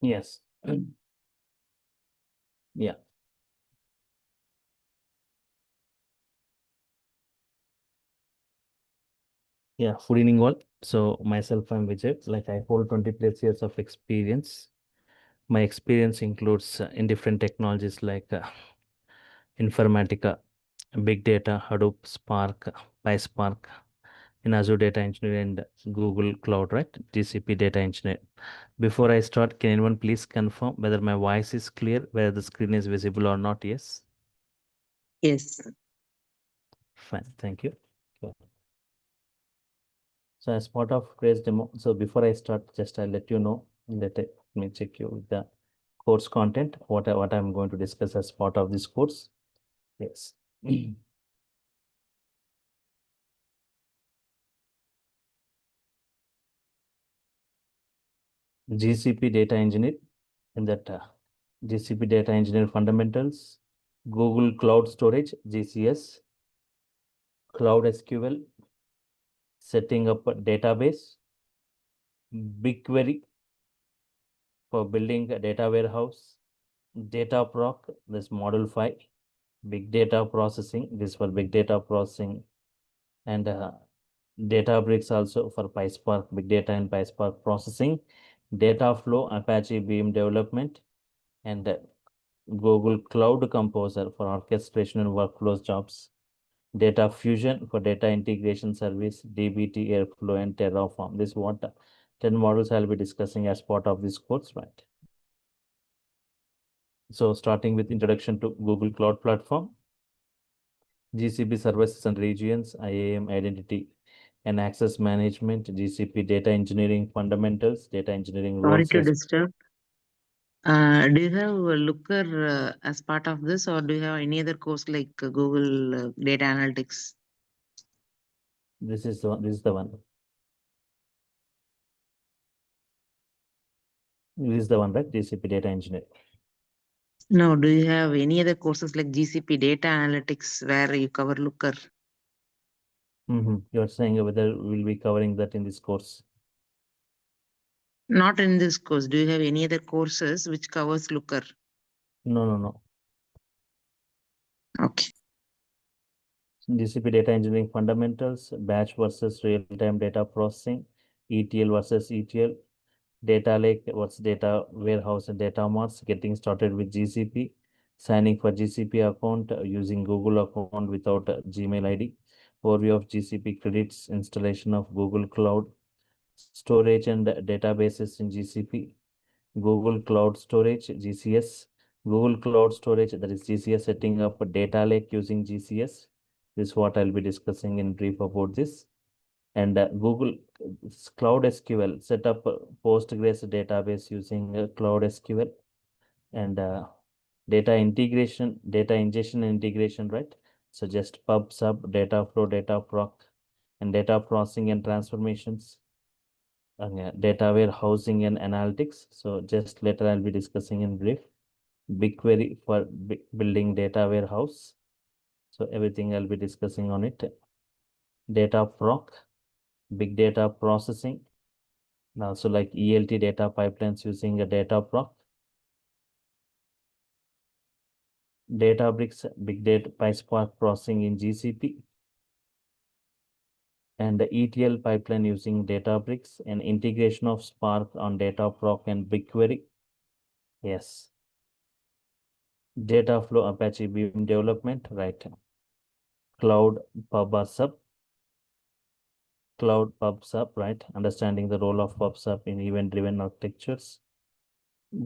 Yes. Yeah. Yeah. Food eating all. So myself, I'm Vijay. Like I hold 20 plus years of experience. My experience includes in different technologies like Informatica, Big Data, Hadoop, Spark, PySpark, in Azure Data Engineer and Google Cloud, right? GCP Data Engineer. Before I start, can anyone please confirm whether my voice is clear, whether the screen is visible or not? Yes. Yes. Fine. Thank you. Okay. So as part of today's demo, so before I start, just I'll let you know, let me check you with the course content, what I'm going to discuss as part of this course. Yes. GCP Data Engineer, in that GCP Data Engineer Fundamentals, Google Cloud Storage, GCS, Cloud SQL, setting up a database, BigQuery for building a data warehouse, data proc, this model 5, big data processing, this for big data processing, and Databricks also for PySpark, big data and PySpark processing, data flow, Apache Beam development, and Google Cloud Composer for orchestration and workflows jobs, data fusion for data integration service, DBT, Airflow, and Terraform. This is what 10 models I'll be discussing as part of this course, right? So starting with introduction to Google Cloud Platform, GCP services and regions, IAM identity and access management, GCP data engineering fundamentals, data engineering Sorry roles. to disturb. Do you have a Looker as part of this, or do you have any other course like Google Data Analytics? This is the one. This is the one, right? GCP data engineer. No, do you have any other courses like GCP Data Analytics where you cover Looker? You're saying whether we'll be covering that in this course? Not in this course. Do you have any other courses which covers Looker? No. Okay. GCP data engineering fundamentals, batch versus real-time data processing, ETL versus ETL, data lake versus data warehouse and data marts, getting started with GCP, signing for GCP account using Google account without Gmail ID, overview of GCP credits, installation of Google Cloud, storage and databases in GCP, Google Cloud Storage, GCS, Google Cloud Storage, that is GCS, setting up a data lake using GCS. This is what I'll be discussing in brief about this. And Google Cloud SQL, set up a Postgres database using Cloud SQL. And data integration, data ingestion and integration, right? So just pub, sub, data flow, data proc, and data processing and transformations, data warehousing and analytics. So just later I'll be discussing in brief. BigQuery for building data warehouse. So everything I'll be discussing on it. Data proc, big data processing, and also like ELT data pipelines using a data proc. Databricks, big data PySpark processing in GCP, and the ETL pipeline using Databricks and integration of Spark on Dataproc and BigQuery. Yes. Data flow Apache Beam development, right? Cloud PubSub, Cloud PubSub, right? Understanding the role of PubSub in event-driven architectures.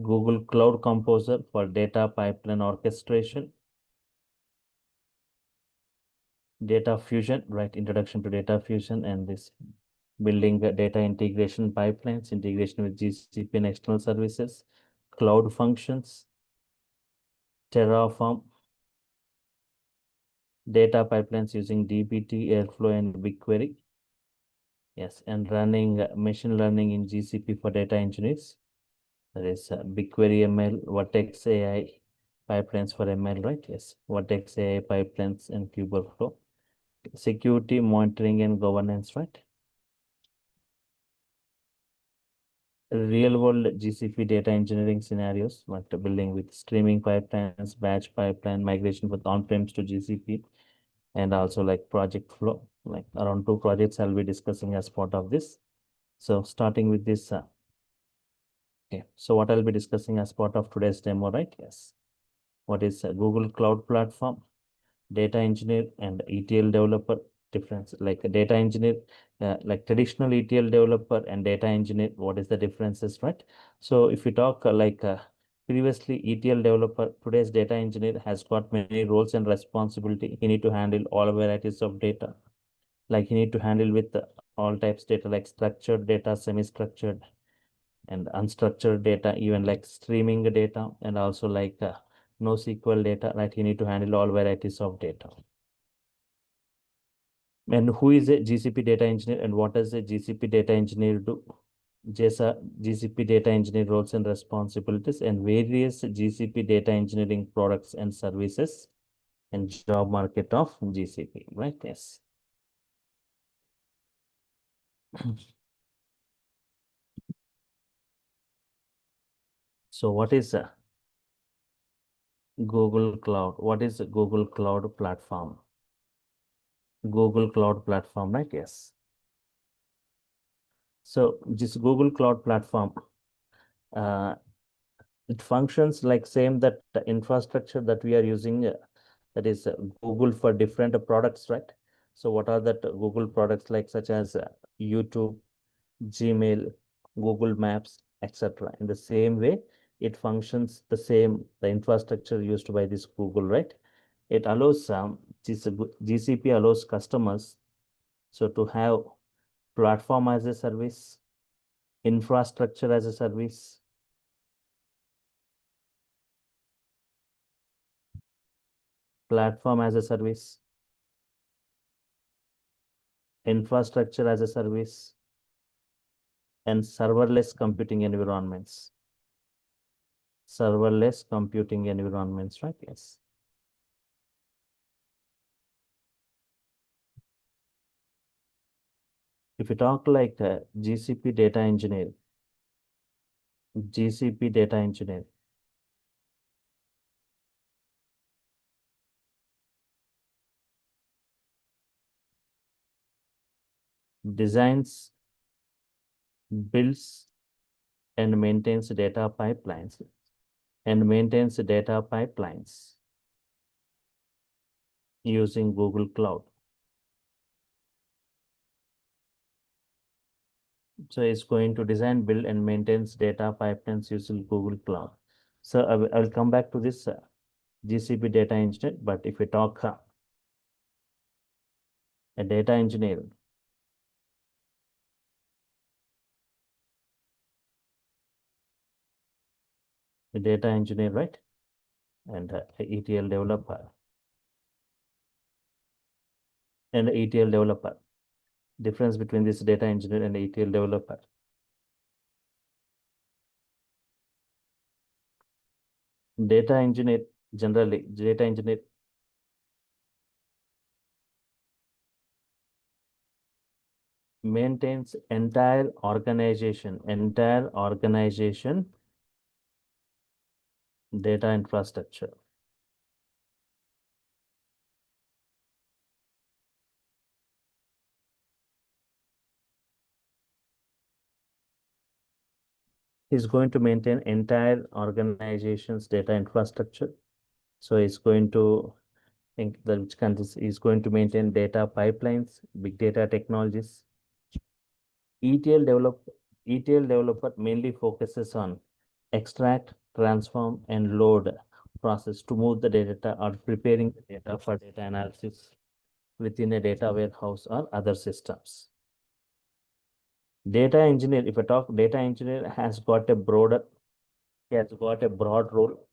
Google Cloud Composer for data pipeline orchestration. Data fusion, right? Introduction to data fusion and this building data integration pipelines, integration with GCP and external services, cloud functions, Terraform, data pipelines using DBT, Airflow, and BigQuery. Yes, and running machine learning in GCP for data engineers. There is BigQuery ML, Vertex AI pipelines for ML, right? Yes, Vertex AI pipelines and Kubeflow. Security monitoring and governance, right? real world GCP data engineering scenarios, like building with streaming pipelines, batch pipeline, migration with on-premise to GCP, and also like project flow. Like around 2 projects I'll be discussing as part of this. So starting with this, okay. So what I'll be discussing as part of today's demo, right? Yes. What is a Google Cloud Platform, data engineer, and ETL developer difference? Like a data engineer, like traditional ETL developer and data engineer, what is the differences, right? So if you talk previously ETL developer, today's data engineer has got many roles and responsibility. He need to handle all varieties of data. Like he need to handle with all types data, like structured data, semi-structured, and unstructured data, even like streaming data, and also like NoSQL data, right? You need to handle all varieties of data. And who is a GCP data engineer and what does a GCP data engineer do? GCP data engineer roles and responsibilities and various GCP data engineering products and services and job market of GCP, right? Yes. So what is Google Cloud? What is Google Cloud Platform? Google Cloud Platform, right? Yes. So this Google Cloud Platform, uh, it functions like same that the infrastructure that we are using, that is Google for different products, right? So what are that Google products like such as YouTube, Gmail, Google Maps, etc. In the same way, it functions the same, the infrastructure used by this Google, right? It allows GCP allows customers so to have platform as a service, infrastructure as a service, platform as a service, infrastructure as a service, and serverless computing environments. Serverless computing environments, right? Yes. If you talk like GCP data engineer, GCP data engineer designs, builds, and maintains data pipelines using Google Cloud. So it's going to design, build, and maintains data pipelines using Google Cloud. So I will come back to this GCP data engineer, but if we talk a data engineer, right? And a ETL developer, Difference between this data engineer and ETL developer. Data engineer, generally, data engineer maintains entire organization data infrastructure. He's going to maintain entire organization's data infrastructure. So he's going to think that which countries is going to maintain data pipelines, big data technologies. ETL develop ETL developer mainly focuses on extract, transform, and load process to move the data or preparing the data for data analysis within a data warehouse or other systems. Data engineer, if I talk data engineer he has got a broad role,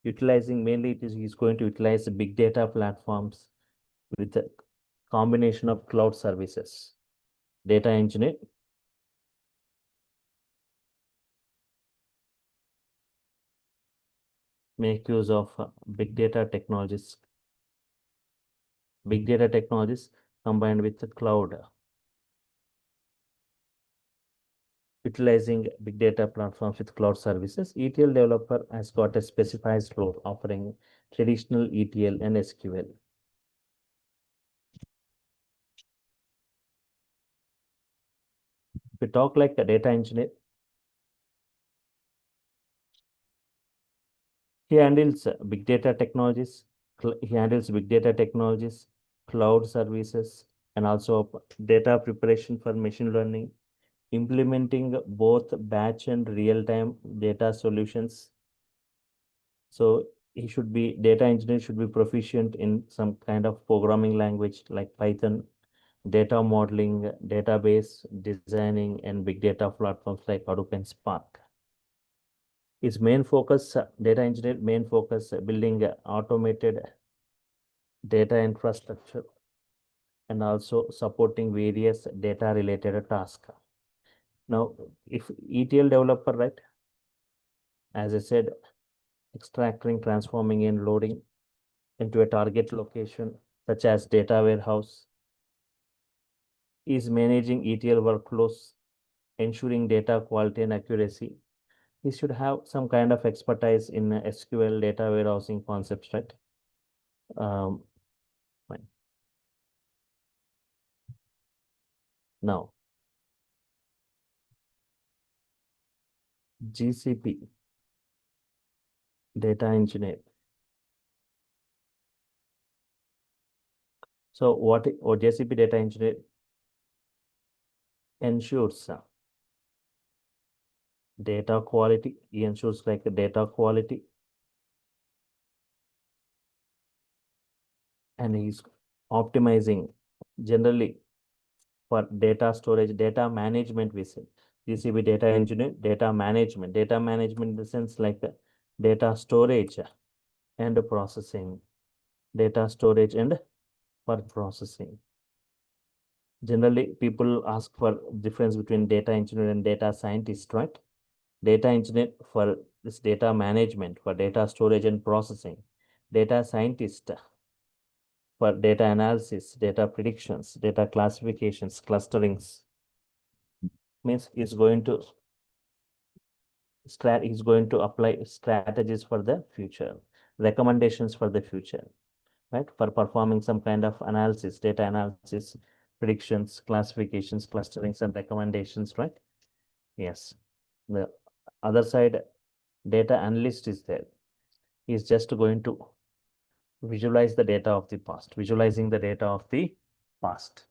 utilizing mainly he's going to utilize big data platforms with a combination of cloud services. Data engineer make use of big data technologies combined with the cloud. utilizing big data platforms with cloud services. ETL developer has got a specified role offering traditional ETL and SQL. We talk like a data engineer. He handles big data technologies. He handles big data technologies, cloud services, and also data preparation for machine learning, implementing both batch and real-time data solutions. So data engineer should be proficient in some kind of programming language like Python, data modeling, database designing, and big data platforms like Hadoop and Spark. His main focus, data engineer, main focus, building automated data infrastructure and also supporting various data related tasks. Now, if ETL developer, right, as I said, extracting, transforming, and loading into a target location, such as data warehouse, is managing ETL workflows, ensuring data quality and accuracy. He should have some kind of expertise in SQL data warehousing concepts, right? Fine. Now, GCP, data engineer. So what GCP data engineer ensures data quality. He ensures like data quality, and he's optimizing generally for data storage, data management. We say GCP data engineer, data management in the sense like data storage and processing, data storage and for processing. Generally, people ask for difference between data engineer and data scientist, right? Data engineer for this data management, for data storage and processing. Data scientist for data analysis, data predictions, data classifications, clusterings. Means he's going to apply strategies for the future, recommendations for the future, right? For performing some kind of analysis, data analysis, predictions, classifications, clusterings, and recommendations, right? Yes. The other side, data analyst is there. He's just going to visualize the data of the past, visualizing the data of the past.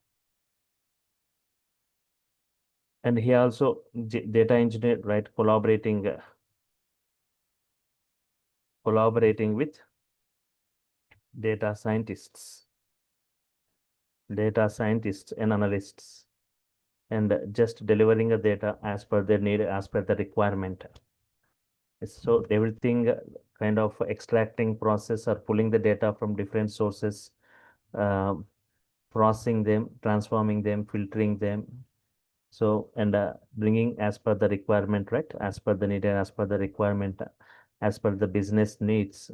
And he also data engineer, right? Collaborating with data scientists and analysts, and just delivering the data as per their need, as per the requirement. So everything kind of extracting process or pulling the data from different sources, processing them, transforming them, filtering them. So, and bringing as per the requirement, right? As per the need and as per the requirement, as per the business needs.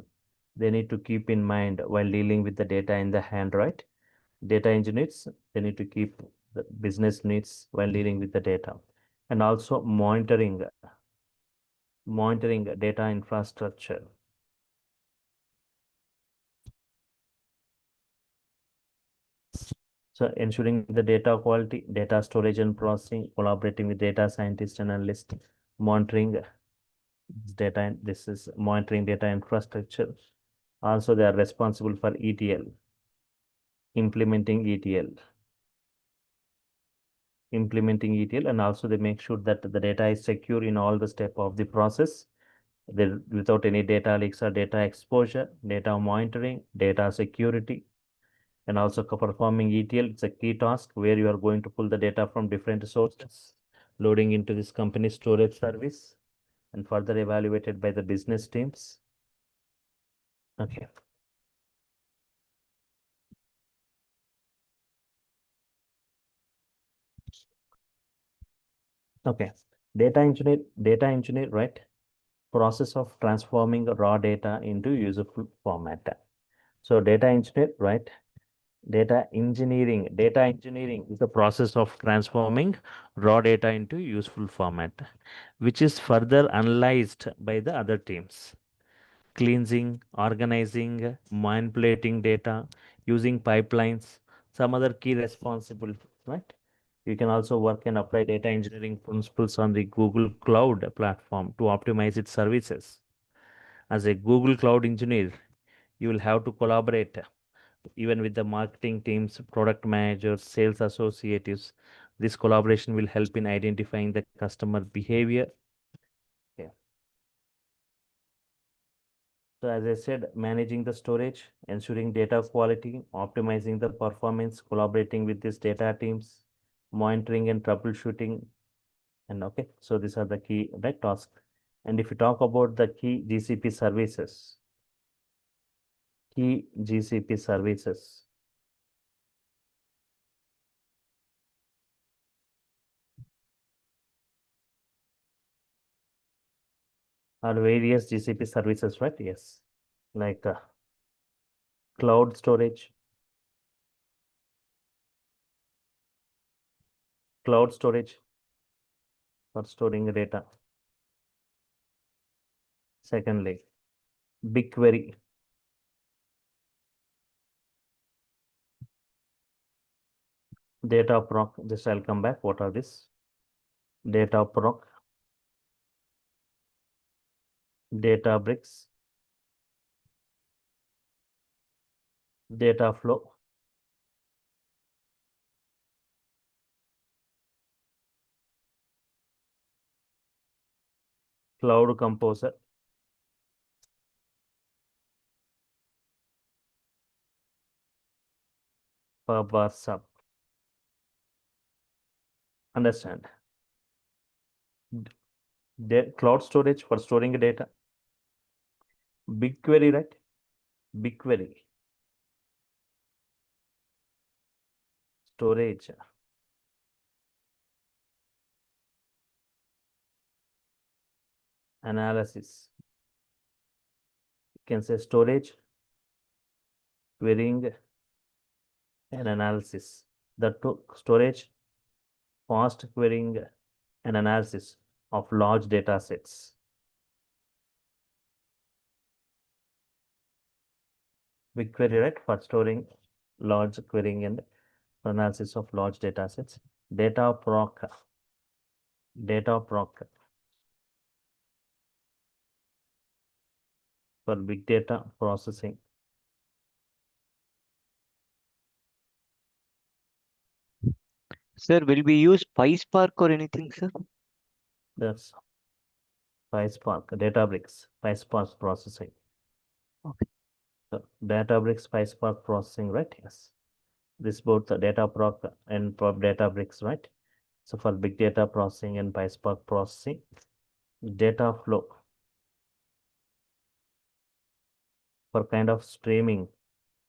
They need to keep in mind while dealing with the data in the hand, right? Data engineers, they need to keep the business needs while dealing with the data, and also monitoring data infrastructure. So ensuring the data quality, data storage and processing, collaborating with data scientists and analysts, monitoring data. This is monitoring data infrastructure. Also, they are responsible for ETL, implementing ETL, and also they make sure that the data is secure in all the step of the process. Without any data leaks or data exposure, data monitoring, data security, and also performing ETL. It's a key task where you are going to pull the data from different sources, loading into this company storage service, and further evaluated by the business teams. Okay. Okay. Data engineer, right? Process of transforming raw data into useful format. So data engineer, right, Data engineering. Data engineering is the process of transforming raw data into useful format, which is further analyzed by the other teams. Cleansing, organizing, manipulating data, using pipelines, some other key responsibilities, right? You can also work and apply data engineering principles on the Google Cloud platform to optimize its services. As a Google Cloud engineer, you will have to collaborate even with the marketing teams, product managers, sales associates. This collaboration will help in identifying the customer behavior. Yeah. So as I said, managing the storage, ensuring data quality, optimizing the performance, collaborating with these data teams, monitoring and troubleshooting. And okay, so these are the key right tasks. And if you talk about the key GCP services are various GCP services, right? Yes, like cloud storage, cloud storage for storing data. Secondly, BigQuery, data proc. Just I'll come back. What are this? Data proc, Databricks, data flow, cloud composer, Power sub. Understand? Cloud storage for storing data. BigQuery, right? BigQuery, storage, analysis. You can say storage, querying, and analysis. The two storage, fast querying, and analysis of large data sets. BigQuery, right? For storing large querying and analysis of large data sets. Data proc for big data processing. Sir, will we use PySpark or anything, sir? That's PySpark, Databricks, PySpark processing. Okay. So Databricks, PySpark processing, right? Yes. This both the Dataproc and Databricks, right? So for big data processing and PySpark processing, data flow for kind of streaming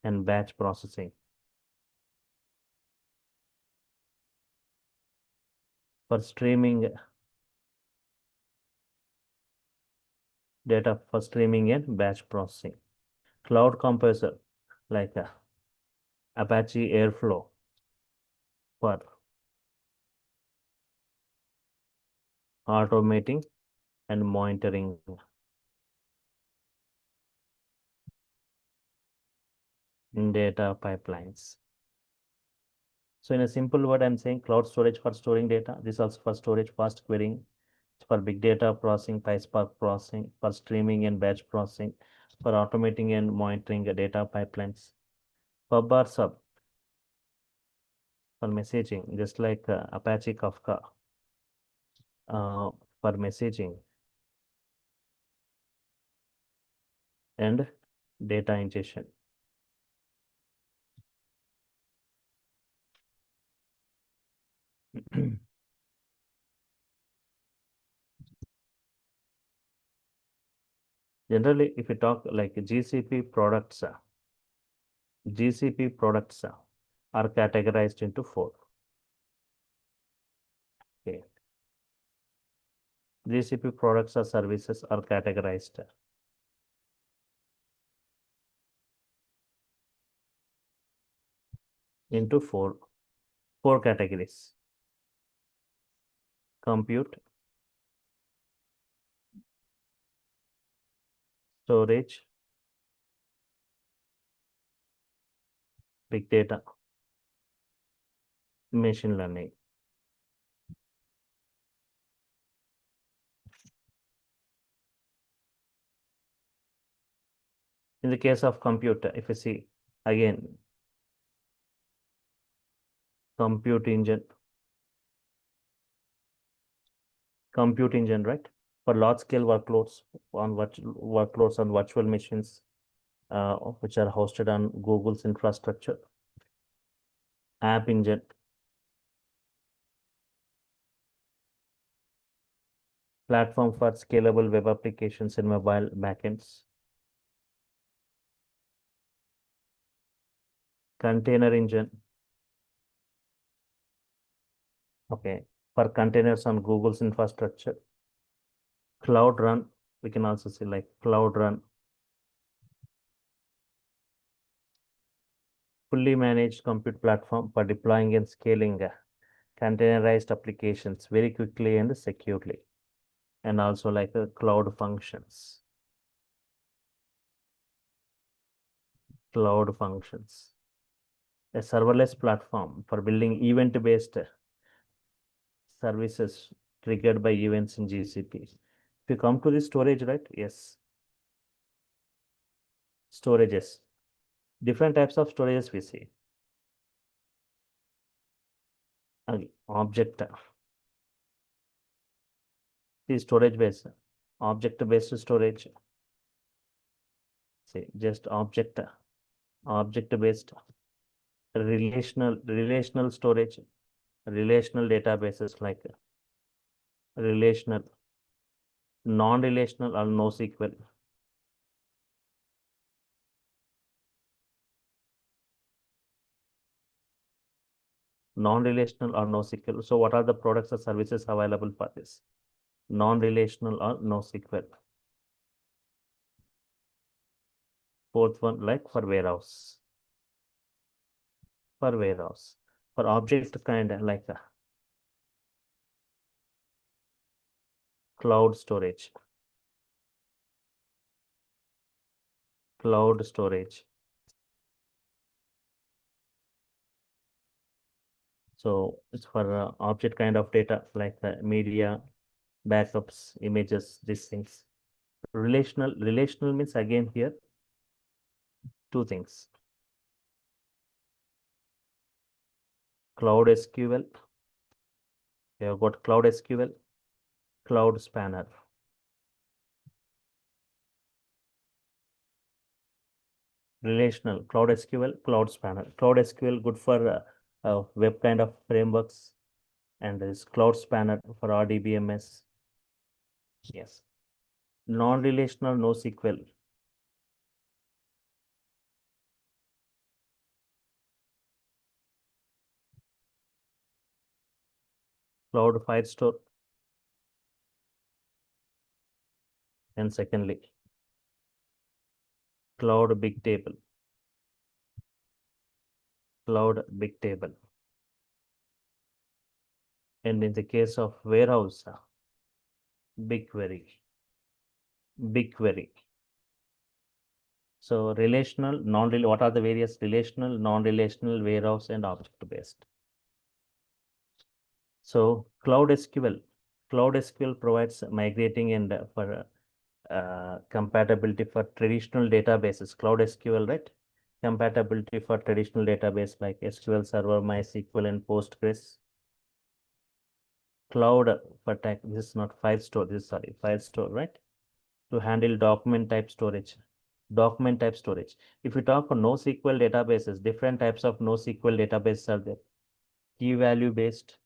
and batch processing. For streaming data for streaming and batch processing. Cloud Composer like Apache Airflow for automating and monitoring data pipelines. So in a simple word, I'm saying cloud storage for storing data. This also for storage, fast querying, for big data processing, PySpark processing, for streaming and batch processing, for automating and monitoring the data pipelines. Pub or sub for messaging, just like Apache Kafka for messaging and data ingestion. Generally, if you talk like GCP products are categorized into four. Okay. GCP products or services are categorized. into four categories: compute, storage, big data, machine learning. In the case of compute, if you see again, compute engine, right? For large scale workloads on virtual machines, which are hosted on Google's infrastructure. App engine, platform for scalable web applications and mobile backends. Container engine, okay, for containers on Google's infrastructure. Cloud Run, we can also see like Cloud Run, fully managed compute platform for deploying and scaling containerized applications very quickly and securely. And also like cloud functions. Cloud functions, a serverless platform for building event-based services triggered by events in GCP. If you come to the storage, right? Yes. Storages. Different types of storages we see. Object. The storage base. Object-based storage. See, just object-based. Relational storage. Relational databases like relational, non-relational or NoSQL. Non-relational or NoSQL. So what are the products or services available for this? Non-relational or NoSQL. Fourth one, like for warehouse. For warehouse. For object kind like cloud storage. Cloud storage. So it's for object kind of data like media, backups, images, these things. Relational means again here two things. Cloud SQL. We have got Cloud SQL, Cloud Spanner. Relational, Cloud SQL, Cloud Spanner. Cloud SQL good for web kind of frameworks, and there is Cloud Spanner for RDBMS. Yes. Non-relational NoSQL. Cloud Firestore. And secondly, Cloud Big Table. Cloud Big Table. And in the case of warehouse, BigQuery. BigQuery. So relational, non-relational, what are the various relational, non-relational, warehouse, and object-based? So Cloud SQL provides migrating and for compatibility for traditional databases. Cloud SQL, right? Compatibility for traditional database like SQL Server, MySQL, and Postgres. Cloud for type, this is not file store, this is sorry, file store, right? To handle document type storage. Document type storage. If you talk on NoSQL databases, different types of NoSQL databases are there. Key value based,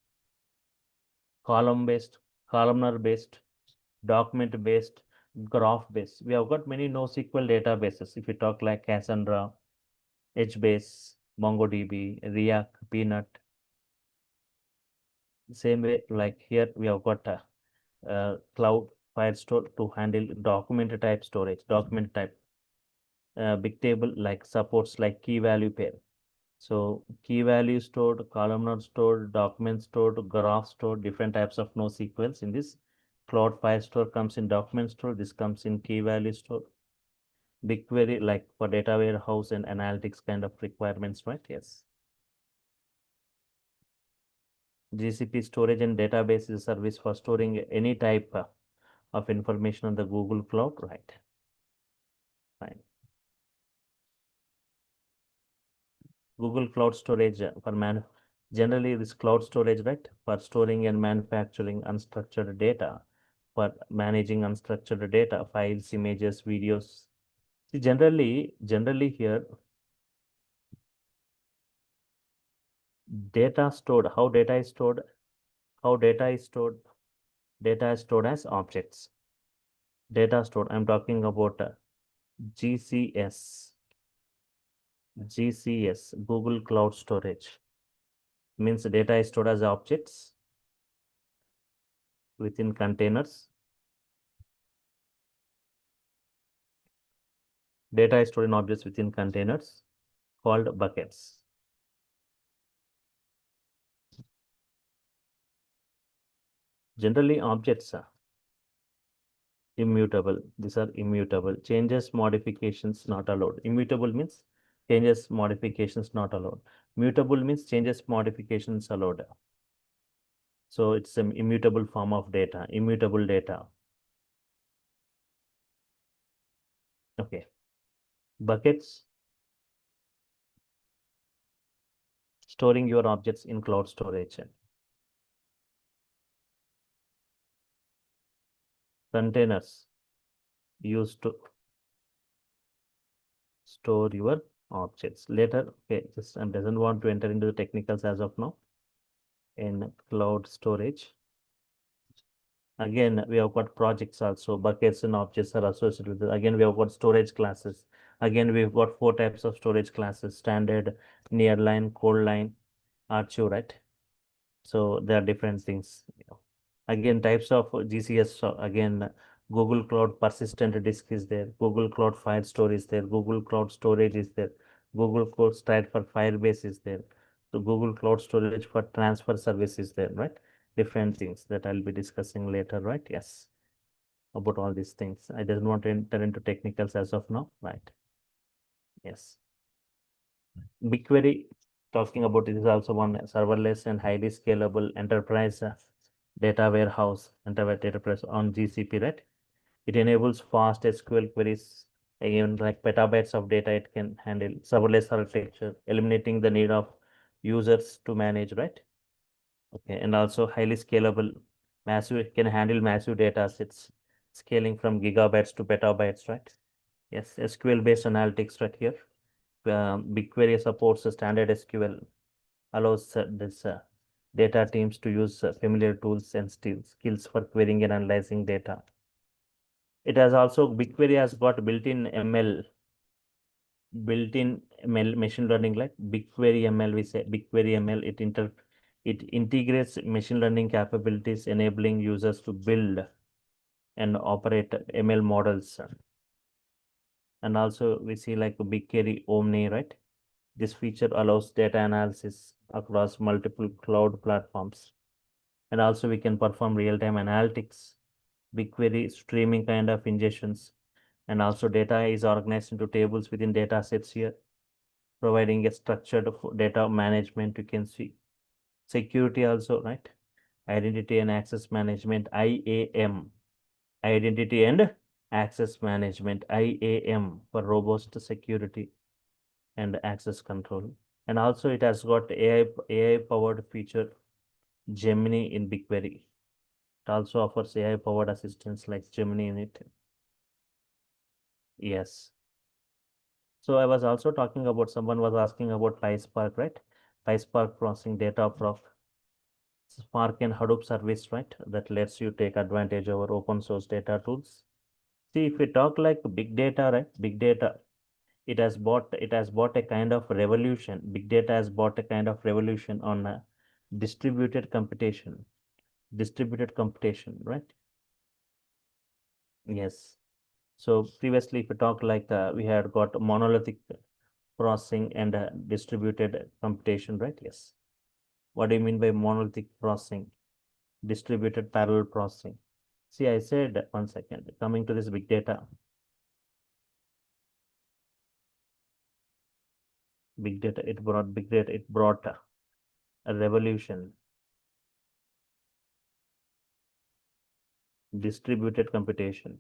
column based, columnar based, document based, graph based. We have got many NoSQL databases. If you talk like Cassandra, HBase, MongoDB, React, Peanut. Same way, like here we have got Cloud Firestore to handle document type storage, document type. Big table like supports like key value pair. So key value stored, columnar stored, document stored, graph stored, different types of NoSQLs in this. Cloud file store comes in document store. This comes in key value store. BigQuery, like for data warehouse and analytics kind of requirements, right? Yes. GCP storage and database is a service for storing any type of information on the Google Cloud, right? Fine. Google Cloud Storage for generally this cloud storage, right? For storing and manufacturing unstructured data, for managing unstructured data, files, images, videos. See, generally here, data stored, how data is stored, data is stored as objects. Data stored, I'm talking about GCS, Google Cloud Storage. Means data is stored as objects within containers. Data is stored in objects within containers called buckets. Generally, objects are immutable. These are immutable. Changes, modifications not allowed. Immutable means changes, modifications not allowed. Mutable means changes, modifications allowed. So it's an immutable form of data, immutable data. Okay. Buckets, storing your objects in cloud storage. Containers used to store your objects. Later, okay, just doesn't want to enter into the technicals as of now. In cloud storage, again we have got projects also. Buckets and objects are associated with it. Again we have got storage classes. Again we've got 4 types of storage classes: standard, nearline, cold line, archive, right? So there are different things. Again, types of GCS. So again, Google Cloud Persistent Disk is there. Google Cloud File Store is there. Google Cloud Storage is there. Google Cloud Storage for Firebase is there. So Google Cloud Storage for transfer service is there, right? Different things that I'll be discussing later, right? Yes, about all these things. I don't want to enter into technicals as of now, right? Yes. BigQuery, talking about it, is also one serverless and highly scalable enterprise data warehouse, enterprise on GCP, right? It enables fast SQL queries, again like petabytes of data it can handle. Serverless architecture, eliminating the need of users to manage, right? Okay, and also highly scalable, massive, it can handle massive data sets, scaling from gigabytes to petabytes, right? Yes, SQL based analytics right here. BigQuery supports a standard SQL, allows this data teams to use familiar tools and skills for querying and analyzing data. It has also, BigQuery has got built-in ML machine learning, like BigQuery ML. We say BigQuery ML. It integrates machine learning capabilities, enabling users to build and operate ML models. And also we see like BigQuery Omni, right? This feature allows data analysis across multiple cloud platforms. And also we can perform real-time analytics, BigQuery streaming kind of ingestions. And also data is organized into tables within data sets here, providing a structured data management. You can see security also, right? Identity and access management, IAM. Identity and access management, IAM, for robust security and access control. And also it has got AI powered feature Gemini in BigQuery. It also offers AI powered assistance like Gemini in it. Yes. So I was also talking about, someone was asking about PySpark, right? PySpark processing data proc. Spark and Hadoop service, right? That lets you take advantage over open source data tools. See, if we talk like big data, right? Big data, it has bought a kind of revolution. Big data has bought a kind of revolution on distributed computation. Distributed computation, right? Yes. So previously, if we talk like we had got monolithic processing and distributed computation, right? Yes. What do you mean by monolithic processing? Distributed parallel processing. See, I said, one second, coming to this big data. Big data, it brought a revolution. Distributed computation.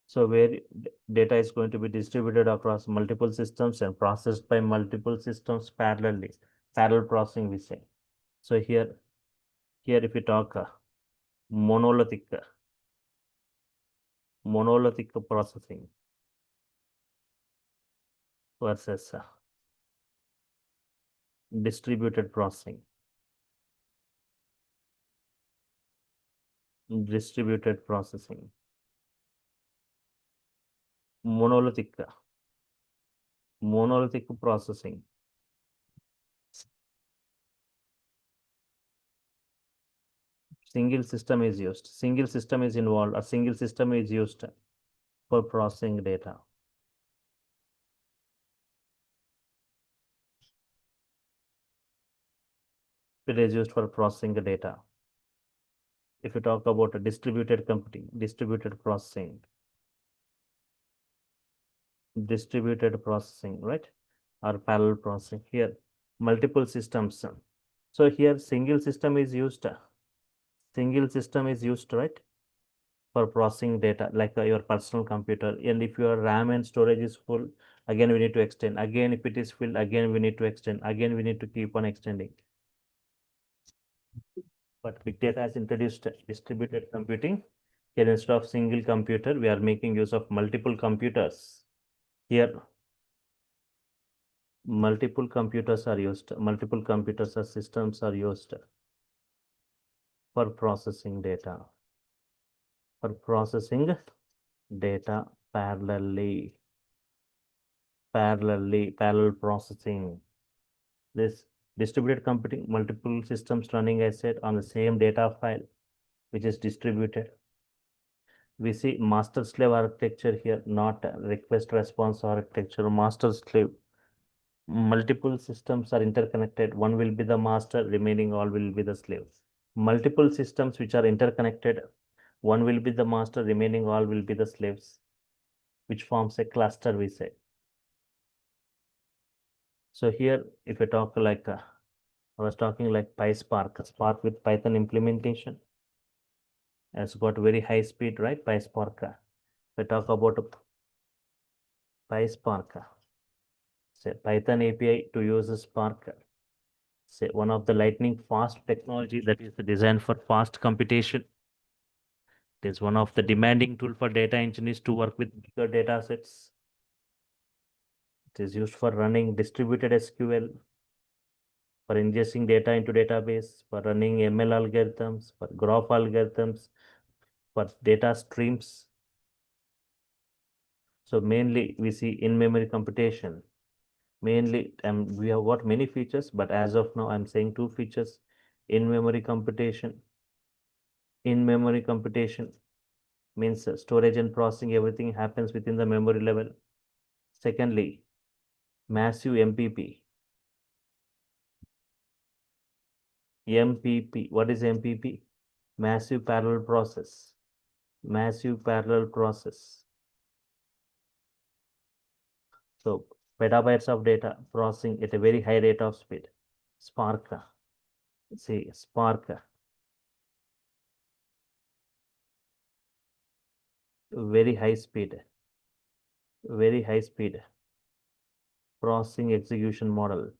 So where data is going to be distributed across multiple systems and processed by multiple systems parallelly. Parallel processing, we say. So here if we talk monolithic processing versus distributed processing. Monolithic processing. Single system is used. Single system is involved. A single system is used for processing data. It is used for processing the data. If you talk about a distributed computing, distributed processing, right? Or parallel processing. Here, multiple systems. So here, single system is used, right? For processing data, like your personal computer. And if your RAM and storage is full, again, we need to extend. Again, if it is filled, again, we need to extend. Again, we need to keep on extending. But big data has introduced distributed computing. Here, instead of single computer, we are making use of multiple computers. Here, multiple computers are used. Multiple computers or systems are used for processing data. Parallelly. Parallel processing. This distributed computing, multiple systems running, I said, on the same data file, which is distributed. We see master slave architecture here, not request response architecture. Master slave. Multiple systems are interconnected. One will be the master, remaining all will be the slaves. Multiple systems which are interconnected. One will be the master, remaining all will be the slaves, which forms a cluster, we say. So here, if you talk like, I was talking like PySpark, Spark with Python implementation. Has got very high speed, right? PySpark. If I talk about PySpark, say Python API to use Spark. Say one of the lightning fast technology that is designed for fast computation. It is one of the demanding tool for data engineers to work with bigger data sets. It is used for running distributed SQL, for ingesting data into database, for running ML algorithms, for graph algorithms, for data streams. So mainly we see in-memory computation. Mainly, we have got many features, but as of now, I'm saying two features. In-memory computation. In-memory computation means storage and processing, everything happens within the memory level. Secondly, massive MPP. MPP, what is MPP? Massive parallel process. Massive parallel process. So petabytes of data processing at a very high rate of speed. Spark. See, Spark. Very high speed. Very high speed. Processing execution model.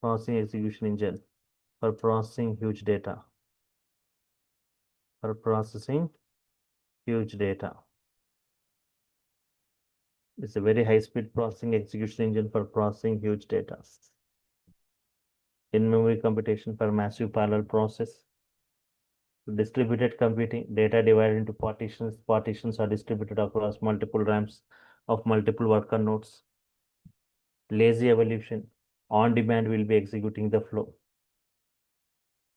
Processing execution engine for processing huge data. For processing huge data. It's a very high-speed processing execution engine for processing huge data. In-memory computation for massive parallel process. Distributed computing, data divided into partitions. Partitions are distributed across multiple RAMs of multiple worker nodes. Lazy evolution, on demand will be executing the flow.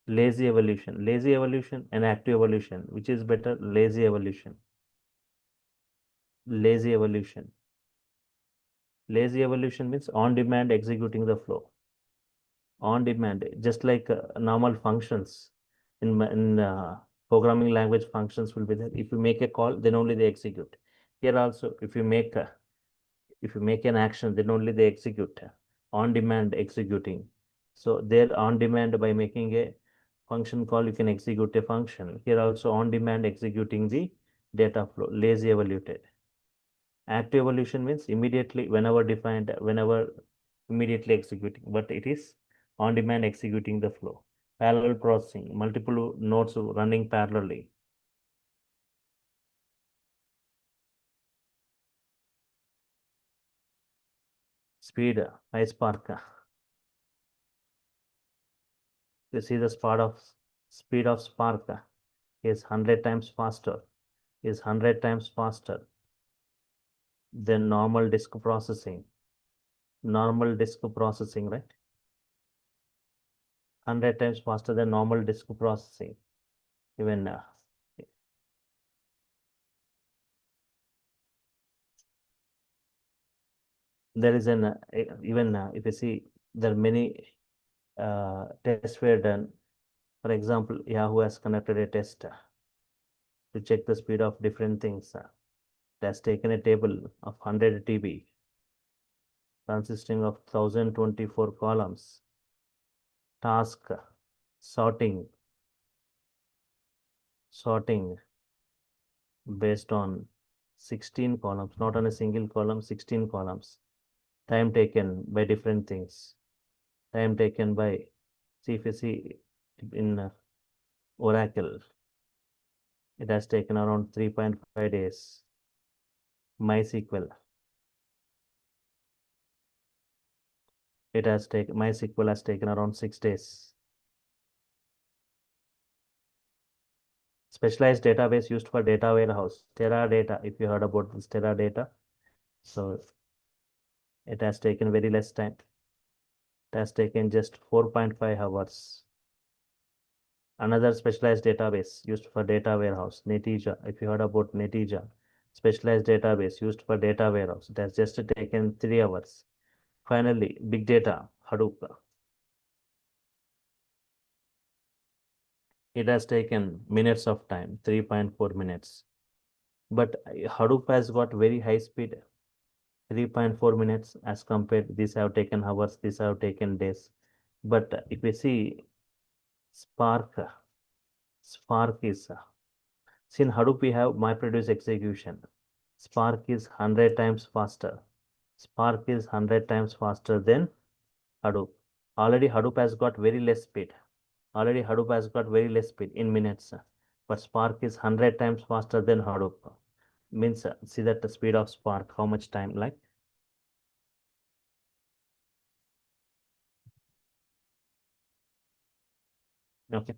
Lazy evolution and active evolution. Which is better? Lazy evolution. Lazy evolution. Lazy evolution means on demand executing the flow. On demand, just like normal functions in programming language, functions will be there. If you make a call, then only they execute. Here also, if you make an action, then only they execute. On demand executing. So there on demand, by making a function call, you can execute a function. Here also on demand executing the data flow. Lazy evaluated. Active evolution means immediately, whenever defined, whenever immediately executing, but it is on demand executing the flow. Parallel processing, multiple nodes running parallelly. Speed, high spark. You see the speed of spark is 100 times faster, is 100 times faster than normal disk processing. Normal disk processing, right? 100 times faster than normal disk processing. Even there is an even if you see, there are many tests were done. For example, Yahoo has conducted a test to check the speed of different things. It has taken a table of 100 TB consisting of 1024 columns. Task sorting based on 16 columns, not on a single column, 16 columns. Time taken by different things. Time taken by, see if you see in Oracle, it has taken around 3.5 days. MySQL, MySQL has taken around 6 days. Specialized database used for data warehouse, Teradata, if you heard about this Teradata. So it has taken very less time. It has taken just 4.5 hours. Another specialized database used for data warehouse, Netija, if you heard about Netija, specialized database used for data warehouse. It has just taken 3 hours. Finally, big data, Hadoop. It has taken minutes of time, 3.4 minutes. But Hadoop has got very high speed, 3.4 minutes as compared. These have taken hours, these have taken days. But if we see Spark is, see in Hadoop we have MyProduce execution. Spark is 100 times faster. Spark is 100 times faster than Hadoop. Already Hadoop has got very less speed. In minutes. But Spark is 100 times faster than Hadoop. Means see that the speed of Spark, how much time like. Okay,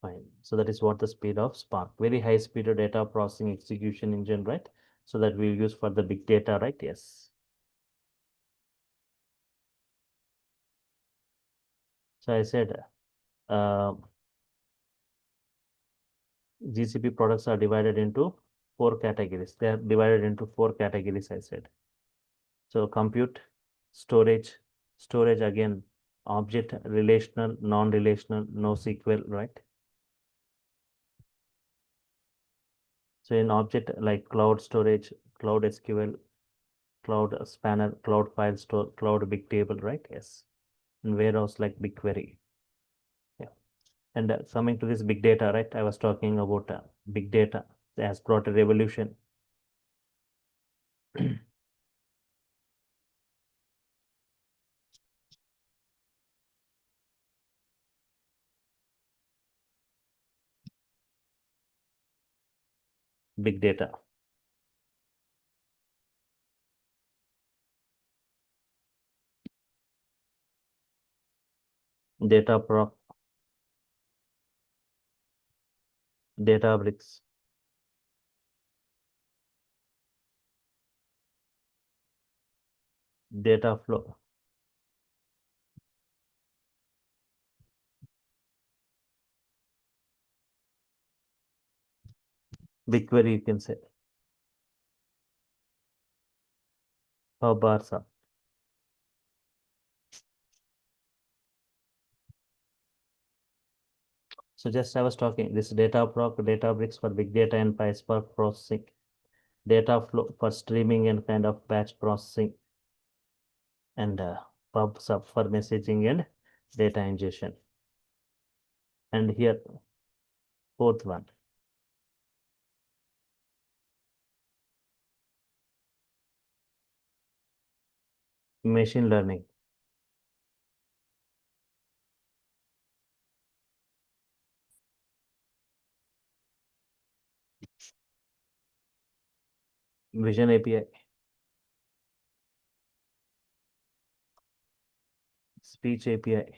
fine. So that is what the speed of Spark. Very high speed of data processing execution engine, right? So that we use for the big data, right? Yes. So I said GCP products are divided into 4 categories. They are divided into 4 categories, I said. So compute, storage again, object, relational, non-relational, NoSQL, right? So in object like cloud storage, cloud SQL, cloud spanner, cloud file store, cloud big table, right? Yes. And warehouse like BigQuery. Yeah. And coming to this big data, right? I was talking about big data has brought a revolution. Big data. Databricks. Data flow. BigQuery, you can say. Power Barsa. So just I was talking this Dataproc, Databricks for big data and PySpark processing, data flow for streaming and kind of batch processing, and PubSub for messaging and data ingestion. And here, fourth one, machine learning. Vision API, speech API,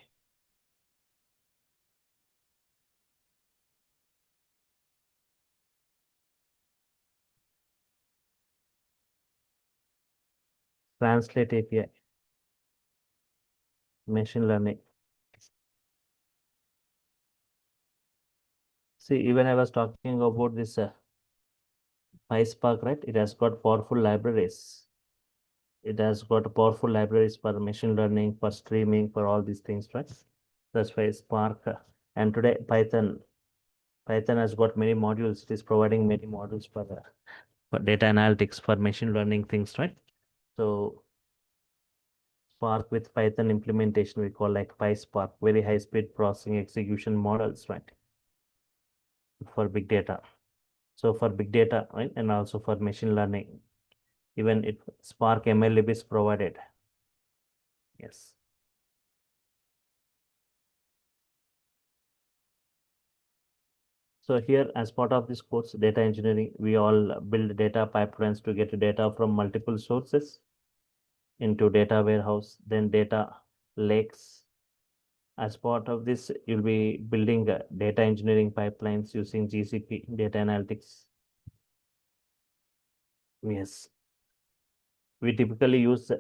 translate API, machine learning. See, even I was talking about this PySpark, right? It has got powerful libraries. It has got powerful libraries for machine learning, for streaming, for all these things, right? That's why Spark and today Python has got many modules. It is providing many modules for data analytics, for machine learning things, right? So Spark with Python implementation we call like PySpark, very high speed processing execution models, right? For big data. So for big data, right, and also for machine learning, even it Spark MLlib is provided. Yes. So here, as part of this course, data engineering, we all build data pipelines to get data from multiple sources into data warehouse, then data lakes. As part of this, you'll be building data engineering pipelines using GCP, data analytics. Yes. We typically use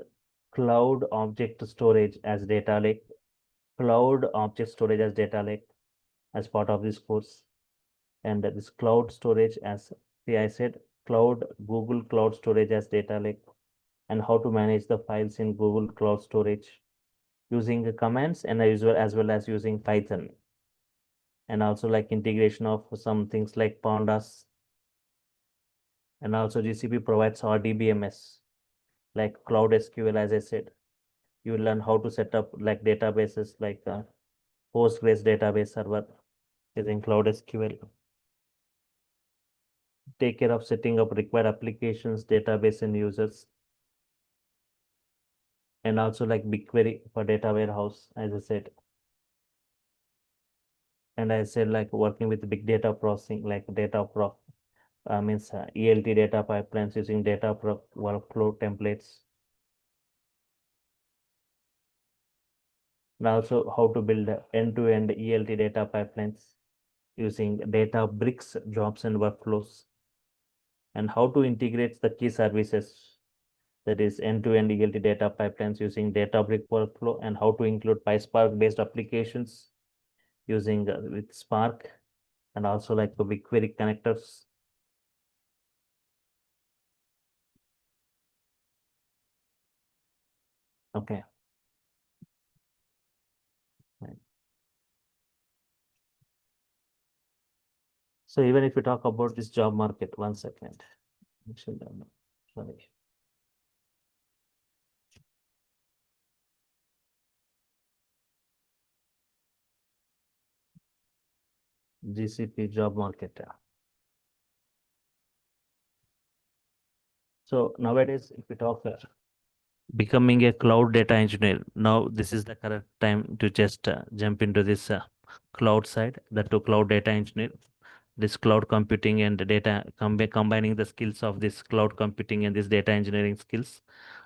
cloud object storage as data lake, cloud object storage as data lake as part of this course. And this cloud storage as, see, I said cloud, Google Cloud Storage as data lake, and how to manage the files in Google Cloud Storage using the commands and as well as using Python. And also like integration of some things like pandas. And also GCP provides RDBMS, like Cloud SQL, as I said. You learn how to set up like databases like Postgres database server using Cloud SQL. Take care of setting up required applications, database and users. And also like BigQuery for data warehouse, as I said. And I said like working with big data processing, like means ELT data pipelines using workflow templates. And also how to build end-to-end ELT data pipelines using data bricks, jobs and workflows. And how to integrate the key services, that is end-to-end ELT data pipelines using Databricks workflow, and how to include PySpark based applications using with Spark, and also like the BigQuery connectors. Okay. Right. So even if we talk about this job market, 1 second. Sorry. GCP job market. So nowadays, if we talk becoming a cloud data engineer, now this is the correct time to just jump into this cloud side, that to cloud data engineer. This cloud computing and data combining the skills of this cloud computing and this data engineering skills,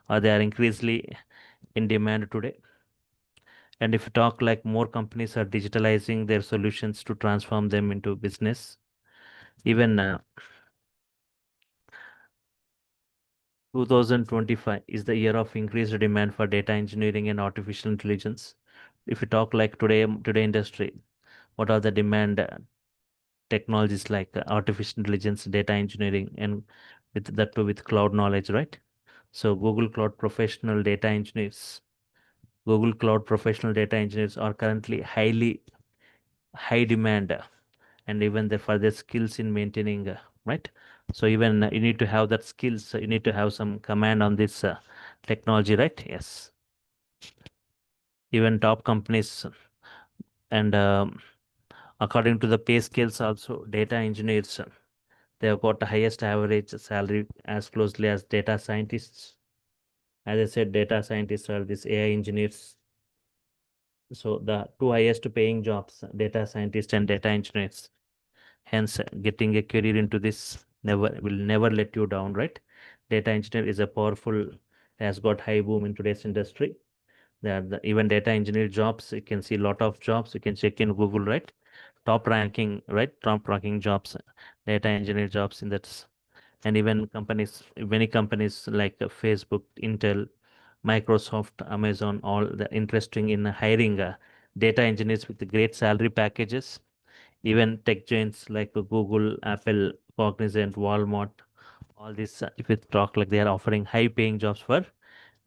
they are increasingly in demand today. And if you talk like more companies are digitalizing their solutions to transform them into business, even 2025 is the year of increased demand for data engineering and artificial intelligence. If you talk like today industry, what are the demand technologies like artificial intelligence, data engineering, and with that too with cloud knowledge, right? So Google Cloud professional data engineers, Google Cloud professional data engineers are currently high demand, and even the further skills in maintaining, right? So even you need to have that skills, you need to have some command on this technology, right? Yes. Even top companies and according to the pay scales also, data engineers, they have got the highest average salary as closely as data scientists. As I said, data scientists are these AI engineers. So the two highest paying jobs, data scientist and data engineers. Hence, getting a career into this never let you down, right? Data engineer is a powerful, has got high boom in today's industry. There are even data engineer jobs. You can see a lot of jobs. You can check in Google, right? Top ranking, right? Top ranking jobs, data engineer jobs in that. And even companies, many companies like Facebook, Intel, Microsoft, Amazon, all the interesting in hiring data engineers with the great salary packages. Even tech giants like Google, Apple, Cognizant, Walmart, all these, if we talk like they are offering high paying jobs for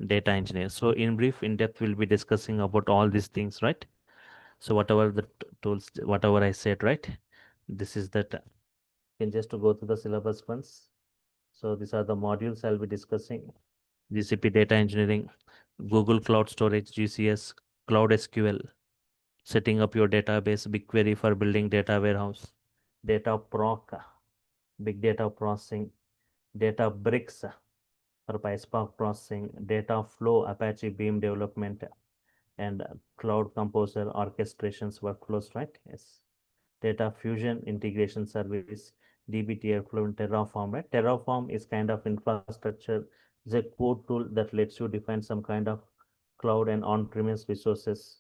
data engineers. So in brief, in depth, we'll be discussing about all these things, right? So whatever the tools, whatever I said, right? This is that. You can just go to the syllabus once. So these are the modules I'll be discussing. GCP data engineering, Google Cloud Storage, GCS, Cloud SQL, setting up your database, BigQuery for building data warehouse, data proc, big data processing, data bricks for PySpark processing, data flow, Apache Beam development, and Cloud Composer orchestrations workflows, right? Yes. Data fusion integration service, dbt airflow in Terraform, right? Terraform is kind of infrastructure. It's a code tool that lets you define some kind of cloud and on-premise resources.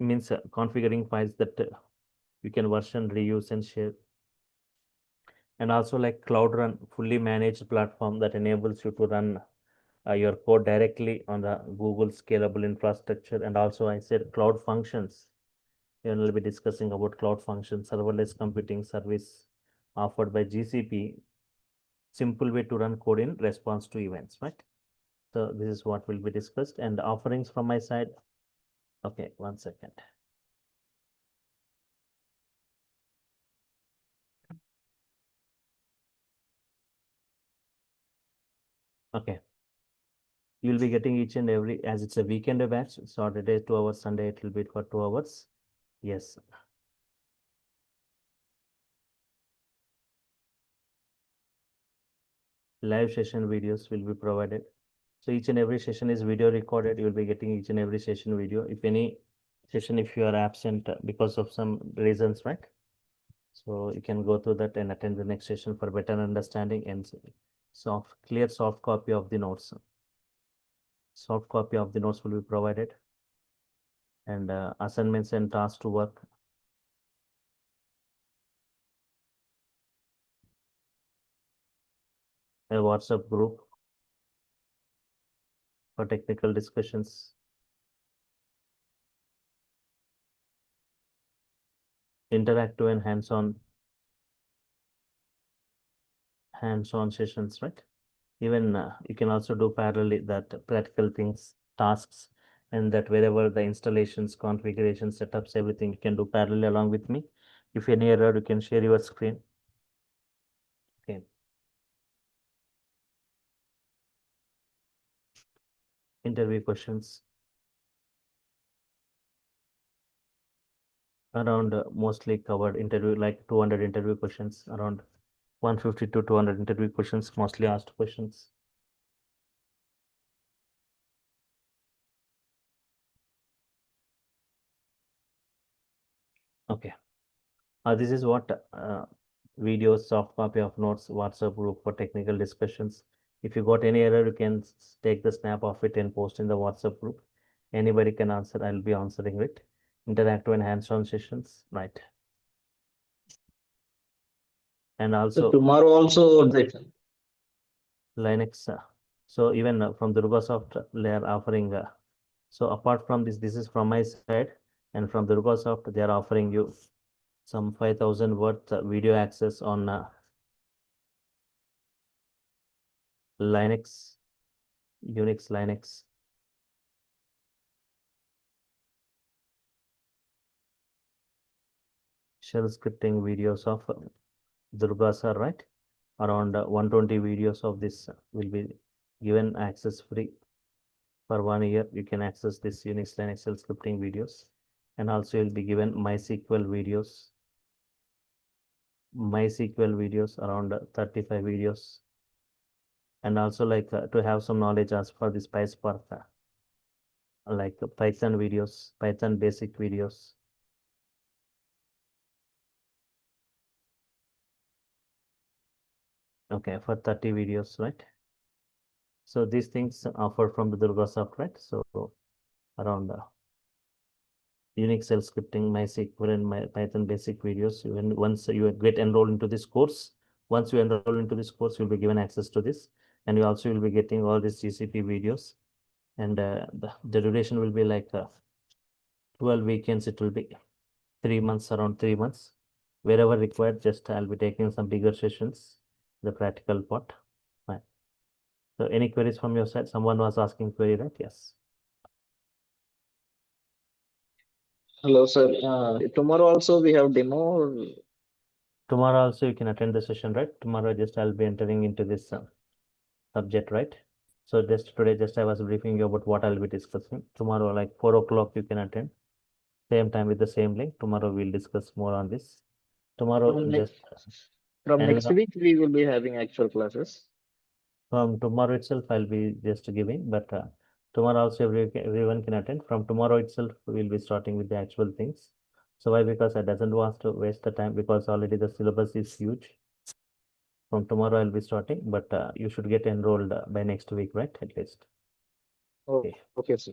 Means configuring files that you can version, reuse, and share. And also like Cloud Run, fully managed platform that enables you to run your code directly on the Google scalable infrastructure. And also I said Cloud Functions. We will be discussing about Cloud Functions, serverless computing service offered by GCP. Simple way to run code in response to events, right? So this is what will be discussed, and offerings from my side. Okay, 1 second. Okay. You will be getting each and every, as it's a weekend batch, Saturday 2 hours, Sunday it will be for 2 hours. Yes. Live session videos will be provided. So each and every session is video recorded. You will be getting each and every session video. If any session, if you are absent because of some reasons, right? So you can go through that and attend the next session for better understanding and clear soft copy of the notes. Soft copy of the notes will be provided, and assignments and tasks to work. A WhatsApp group for technical discussions. Interactive and hands-on sessions, right? Even you can also do parallel that practical things, tasks, and that wherever the installations, configuration, setups, everything you can do parallel along with me. If any error, you can share your screen. Okay. Interview questions. Around mostly covered interview, like 200 interview questions, around 150 to 200 interview questions, mostly asked questions. Okay. This is what videos, soft copy of notes, WhatsApp group for technical discussions. If you got any error, you can take the snap of it and post in the WhatsApp group. Anybody can answer. I'll be answering it. Interactive and hands-on sessions, right? And So also tomorrow also that. Linux. So even from Durgasoft, they are offering. So apart from this is from my side, and from Durgasoft, they are offering you some 5,000 worth video access on Linux, Unix, Linux. Shell scripting videos of DURGASir, right? Around 120 videos of this will be given access free for 1 year. You can access this Unix, Linux shell scripting videos, and also you'll be given MySQL videos around 35 videos, and also like to have some knowledge as for this PySpark, like Python videos, Python basic videos. Okay, for 30 videos, right? So these things offered from the DurgaSoft, right? So around Unix shell scripting, MySQL, and my Python basic videos. Once you get enrolled into this course, once you enroll into this course, you'll be given access to this, and you also will be getting all these GCP videos, and the duration will be like 12 weekends. It will be 3 months, around 3 months. Wherever required, just I'll be taking some bigger sessions, the practical part. Fine. So any queries from your side? Someone was asking query, right? Yes. Hello, sir. Tomorrow also we have demo. Tomorrow also you can attend the session, right? Tomorrow just I'll be entering into this subject, right? So just today, just I was briefing you about what I'll be discussing. Tomorrow, like 4 o'clock, you can attend. Same time with the same link. Tomorrow we'll discuss more on this. Tomorrow, From just next week we will be having actual classes. from tomorrow itself, I'll be just giving, but tomorrow also everyone can attend. From tomorrow itself, we'll be starting with the actual things. So why? Because I doesn't want to waste the time, because already the syllabus is huge. From tomorrow I'll be starting, but you should get enrolled by next week, right? At least. Oh, Okay, okay, sir.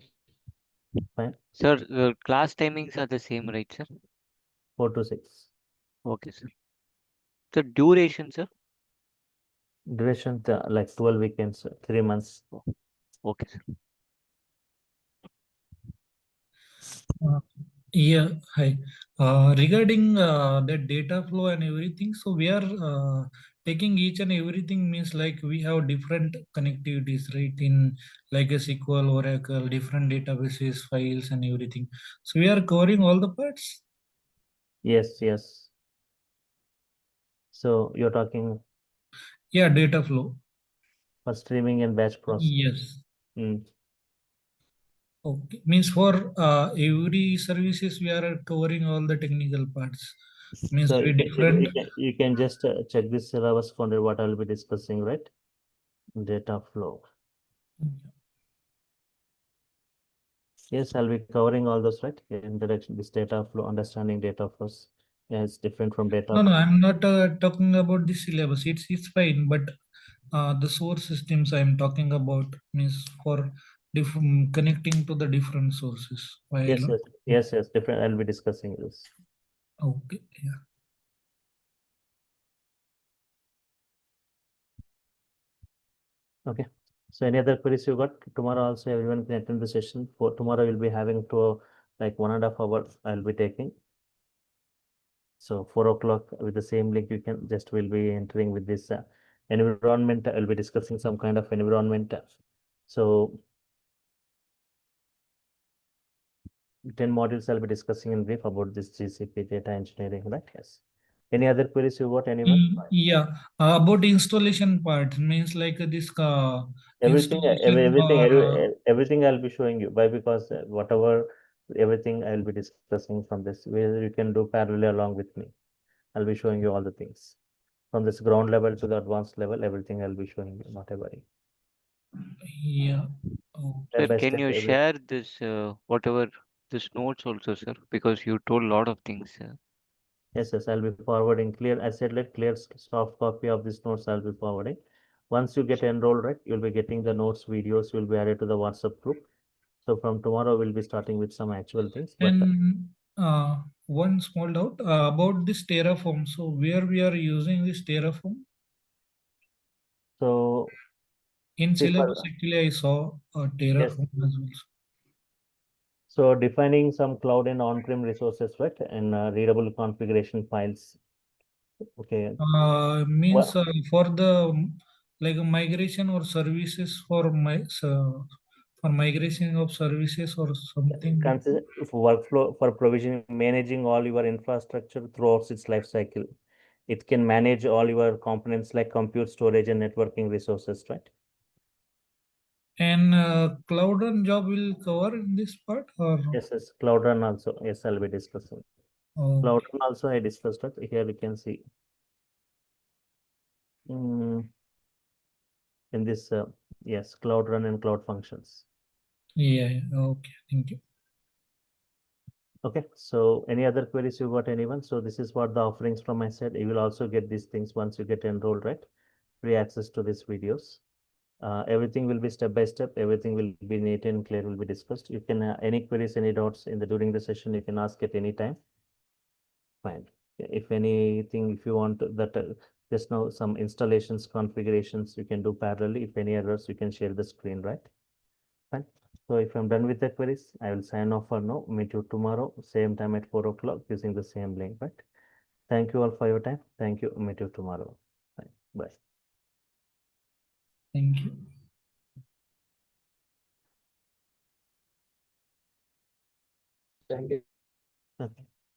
fine. Sir, the class timings are the same, right, sir? 4 to 6. Okay, sir. The duration, sir? Duration like 12 weekends, 3 months. Okay, sir. Yeah, hi. Regarding the data flow and everything, so we are taking each and everything means like we have different connectivities, right? In like a SQL, Oracle, different databases, files, and everything. So we are covering all the parts. Yes, yes. So you're talking Yeah, data flow. for streaming and batch processing. Yes. Mm. Okay. Means for every services we are covering all the technical parts. Means So very different. you can just check this syllabus for what I'll be discussing, right? Data flow. Yes, I'll be covering all those, right? Introduction, this data flow, understanding data flows. Yeah, it's different from data. No, I'm not talking about the syllabus. It's fine, but the source systems I'm talking about means for connecting to the different sources. Yes, While yes, different. I'll be discussing this. okay, yeah. Okay. So any other queries you got? Tomorrow also everyone can attend the session. For tomorrow we'll be having to like 1.5 hours I'll be taking. So 4 o'clock with the same link you can just will be entering with this environment. I'll be discussing some kind of environment. So 10 modules I'll be discussing in brief about this GCP data engineering, right? Yes. Any other queries you got, anyone? Yeah, about the installation part means like this Everything, installation or everything I'll be showing you. Why? Because whatever, everything I'll be discussing from this, where you can do parallel along with me. I'll be showing you all the things. From this ground level to the advanced level, everything I'll be showing you, not a worry. yeah. Sir, Step by can step, you share this, whatever, this notes also, sir? Because you told a lot of things, sir. Yes, I'll be forwarding clear. I said, let clear soft copy of these notes I'll be forwarding. Once you get enrolled, right, you'll be getting the notes, videos, will be added to the WhatsApp group. So from tomorrow, we'll be starting with some actual things. But And one small doubt about this Terraform. So where we are using this Terraform? so In see syllabus, for actually, I saw yes, Terraform as well. So defining some cloud and on-prem resources, right? And readable configuration files. Okay. Means Well, for the like a migration or services for for migration of services or something. consist of workflow for provisioning, managing all your infrastructure throughout its life cycle. It can manage all your components like compute, storage, and networking resources, right? And cloud run job will cover in this part or Yes, Cloud Run also. Yes, I'll be discussing. Cloud okay. Run also I discussed it. Here you can see in this, yes, Cloud Run and Cloud Functions. Yeah, okay, thank you. Okay, so any other queries you got, anyone? So this is what the offerings from my side. You will also get these things once you get enrolled, right? Free access to these videos. Everything will be step by step. Everything will be neat and clear, will be discussed. You can, any queries, any doubts during the session, you can ask at any time. Fine. If anything, if you want that, just now some installations, configurations, you can do parallelly. If any errors, you can share the screen, right? Fine. So if I'm done with the queries, I will sign off for now. Meet you tomorrow, same time at 4 o'clock using the same link, right? Thank you all for your time. Thank you. Meet you tomorrow. Bye. Bye. Thank you. Thank you. Okay.